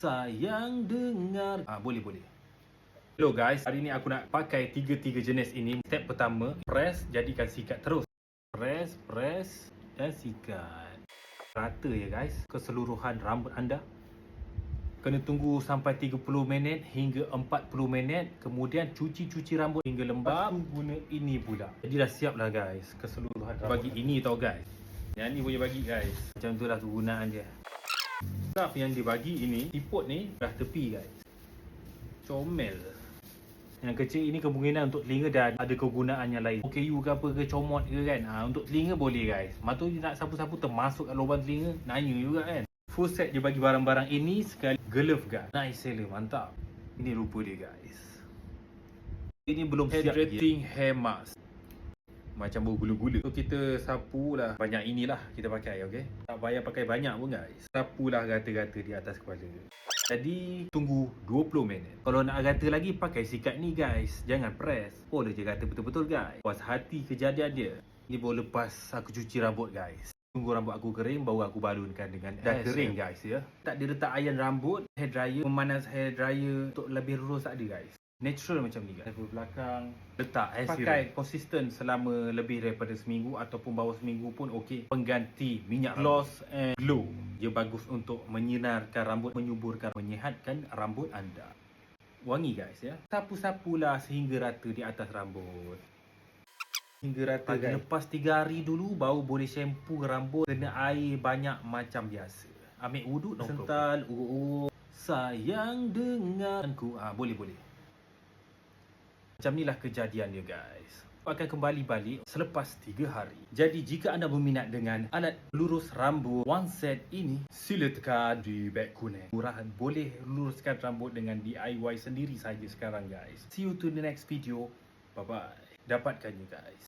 Sayang dengar. Boleh. Hello guys, hari ni aku nak pakai tiga jenis ini. Step pertama, press, jadikan sikat terus. Press dan sikat. Rata ya guys, keseluruhan rambut anda. Kena tunggu sampai 30 minit hingga 40 minit. Kemudian cuci rambut hingga lembap. Guna ini pula. Jadi dah siap lah guys, keseluruhan rambut. Bagi ini tau guys. Yang ni boleh bagi guys. Macam tu lah kegunaan dia. Stuff yang dibagi ini, siput ni dah tepi guys. Comel. Yang kecil ini kemungkinan untuk telinga dan ada kegunaan yang lain. OKU ke apa ke, comot ke kan. Untuk telinga boleh guys. Maksud dia nak sapu-sapu termasuk kat lubang telinga, nanya juga kan. Full set dia bagi barang-barang ini sekali glove guys. Nice seller, mantap. Ini rupa dia guys. Ini belum siap hydrating hair mask. Macam bergula-gula. So kita sapu lah. Banyak inilah kita pakai, okey. Tak payah pakai banyak pun guys. Sapulah gata-gata di atas kepala. Jadi tunggu 20 minit. Kalau nak gata lagi pakai sikat ni guys. Jangan press. Boleh je gata betul-betul guys. Puas hati kejadian dia. Ini baru lepas aku cuci rambut guys. Tunggu rambut aku kering baru aku balunkan dengan dah kering guys ya. Tak ada letak iron rambut, hair dryer, memanas hair dryer untuk lebih lurus tak ada guys. Natural macam ni guys. Dari belakang letak hair serum. Pakai konsisten selama lebih daripada seminggu ataupun bawah seminggu pun okey. Pengganti minyak gloss and glow. Dia bagus untuk menyinarkan rambut, menyuburkan, menyihatkan rambut anda. Wangi guys ya. Sapu-sapulah sehingga rata di atas rambut. Hingga rata guys. Lepas 3 hari dulu baru boleh shampoo rambut. Kena air banyak macam biasa. Ambil wuduk, sental, urut-urut. Sayang denganku. Boleh. Macam inilah kejadian dia guys. Akan kembali balik selepas 3 hari. Jadi jika anda berminat dengan alat lurus rambut one set ini, sila tekan di beg kuning. Murahan, boleh luruskan rambut dengan DIY sendiri saja sekarang guys. See you to the next video. Bye bye. Dapatkannya guys.